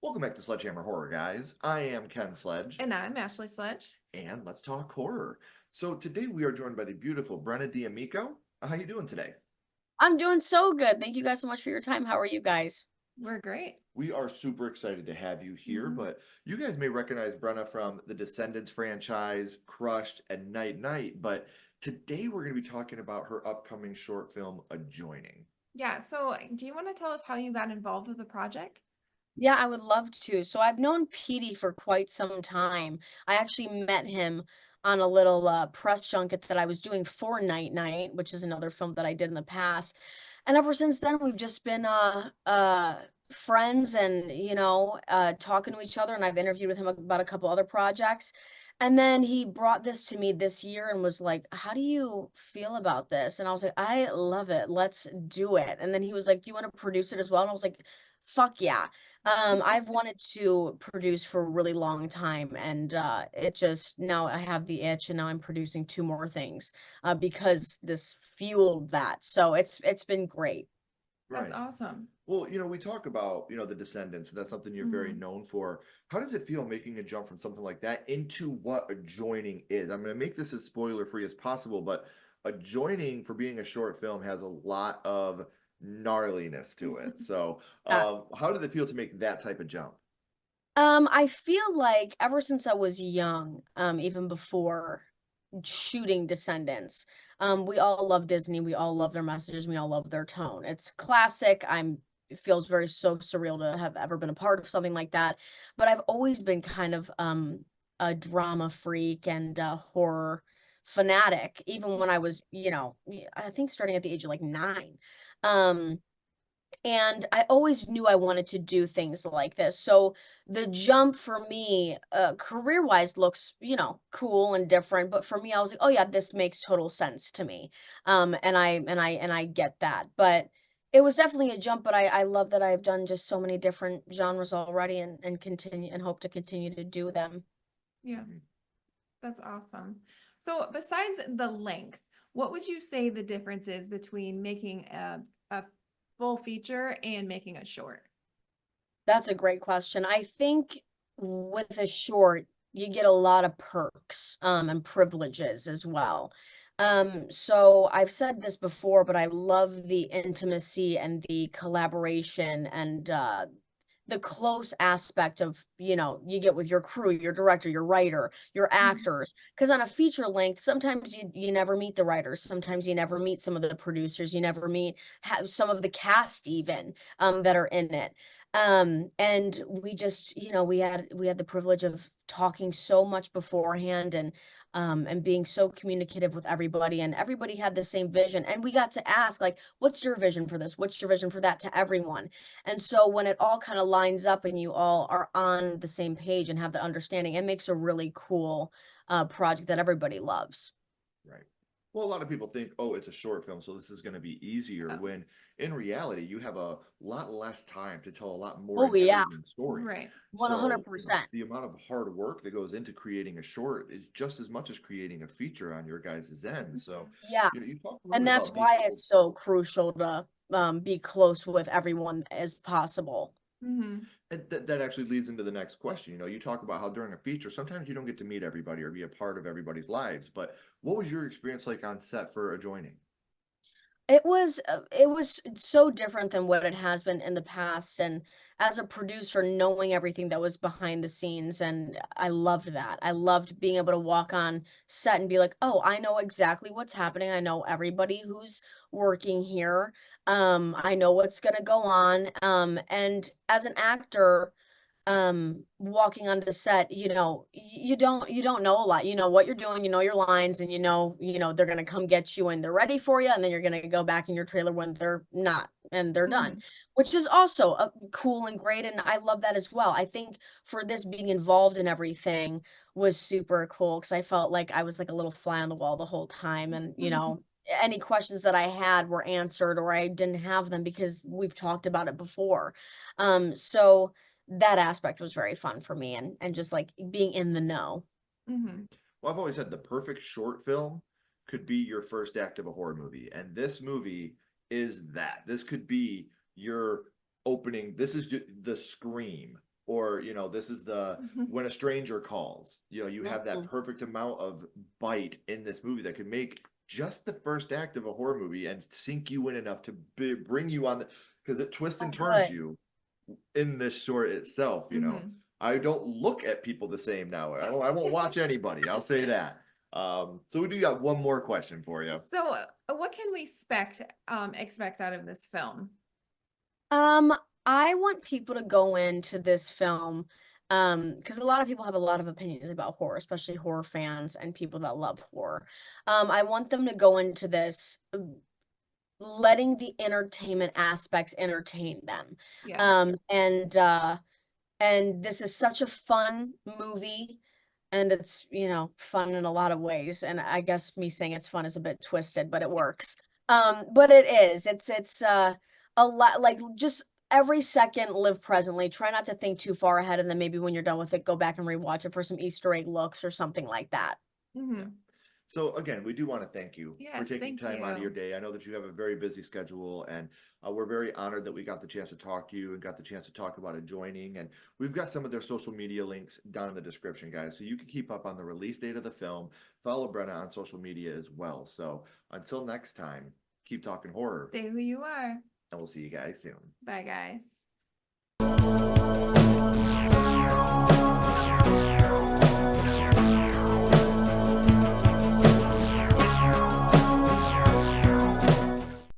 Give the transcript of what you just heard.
Welcome back to Sledgehammer Horror, guys. I am Ken Sledge, And I'm Ashley Sledge. and let's talk horror. So today we are joined by the beautiful Brenna D'Amico. How you doing today? I'm doing so good. Thank you guys so much for your time. How are you guys? We're great. We are super excited to have you here, Mhm. but you guys may recognize Brenna from the Descendants franchise, Crushed, and Night Night, but today we're going to be talking about her upcoming short film, Adjoining. Yeah, so do you want to tell us how you got involved with the project? Yeah, I would love to. So I've known Petey for quite some time. I actually met him on a little press junket that I was doing for Night Night, which is another film that I did in the past. And ever since then, we've just been friends and, talking to each other. And I've interviewed with him about a couple other projects. And then he brought this to me this year and was like, "How do you feel about this?" And I was like, "I love it. Let's do it." And then he was like, "Do you want to produce it as well?" And I was like, "Fuck yeah." I've wanted to produce for a really long time, and it just now I have the itch, and now I'm producing two more things because this fueled that. So it's been great. That's Right. awesome. Well, we talk about, the Descendants, and that's something you're very Mhm. known for. How does it feel making a jump from something like that into what adjoining is? I'm going to make this as spoiler free as possible, but adjoining for being a short film has a lot of gnarliness to it. So, Yeah. how did it feel to make that type of jump? I feel like ever since I was young, even before shooting Descendants, we all love Disney. We all love their messages. We all love their tone. It's classic. It feels very so surreal to have ever been a part of something like that. But I've always been kind of a drama freak and a horror fanatic, even when I was, I think starting at the age of like 9. Um, and I always knew I wanted to do things like this. So the jump for me, career-wise looks, cool and different, but for me, I was like, "Oh yeah, this makes total sense to me." And I get that. But it was definitely a jump, but I love that I've done just so many different genres already and continue and hope to continue to do them. Yeah, Mhm. that's awesome. So besides the length, what would you say the difference is between making a full feature and making a short? That's a great question. I think with a short, you get a lot of perks, and privileges as well. So I've said this before, but I love the intimacy and the collaboration and the close aspect of, you get with your crew, your director, your writer, your Mhm. actors. Because on a feature length, sometimes you never meet the writers, sometimes you never meet some of the producers, you never meet some of the cast even that are in it. And we just, we had the privilege of talking so much beforehand and being so communicative with everybody, and everybody had the same vision, and we got to ask, like, what's your vision for this, what's your vision for that, to everyone. And so when it all kind of lines up and you all are on the same page and have that understanding, it makes a really cool project that everybody loves. Right. Well, a lot of people think, oh, it's a short film, so this is going to be easier. Oh, When in reality, you have a lot less time to tell a lot more Oh yeah, intriguing stories. right. So, 100%. the amount of hard work that goes into creating a short is just as much as creating a feature on your guys' end. So, Mhm. Yeah. you talk a little And bit that's about being why able. it's so crucial to be close with everyone as possible. Mhm. And that actually leads into the next question. You talk about how during a feature, sometimes you don't get to meet everybody or be a part of everybody's lives. But what was your experience like on set for Adjoining? It was so different than what it has been in the past, and as a producer, knowing everything that was behind the scenes, and I loved that. I loved being able to walk on set and be like, "Oh, I know exactly what's happening. I know everybody who's working here. I know what's gonna go on." And as an actor, walking onto set, you don't know a lot. You know what you're doing, you know your lines, and they're gonna come get you and they're ready for you, and then you're gonna go back in your trailer when they're not and they're done, Mhm. which is also cool and great, and I love that as well. I think for this being involved in everything was super cool because I felt like I was like a little fly on the wall the whole time, and any questions that I had were answered, or I didn't have them because we've talked about it before. So that aspect was very fun for me, and just, like, being in the know. Mhm. Mhm. Well, I've always said the perfect short film could be your first act of a horror movie, and this movie is that. This could be your opening. This is the scream or this is the When a Stranger Calls. You have that Mhm. perfect amount of bite in this movie that could make just the first act of a horror movie and sink you in enough to bring you on the, because it twists and turns Good. you in this short itself. I don't look at people the same now. I won't watch anybody. I'll say that. So we do got one more question for you. So, what can we expect out of this film? I want people to go into this film, because a lot of people have a lot of opinions about horror, especially horror fans and people that love horror. I want them to go into this letting the entertainment aspects entertain them. Yeah. And this is such a fun movie, and it's, fun in a lot of ways. And I guess me saying it's fun is a bit twisted, but it works. But it is. It's a lot, like, just every second live presently. Try not to think too far ahead, and then maybe when you're done with it, go back and rewatch it for some Easter egg looks or something like that. Hmm. So again, we do want to thank you for Yes, taking thank time out of you. your day. I know that you have a very busy schedule, and we're very honored that we got the chance to talk to you and got the chance to talk about Adjoining. And we've got some of their social media links down in the description, guys, so you can keep up on the release date of the film. Follow Brenna on social media as well. So until next time, keep talking horror, Stay who you are. and we'll see you guys soon. Bye, guys.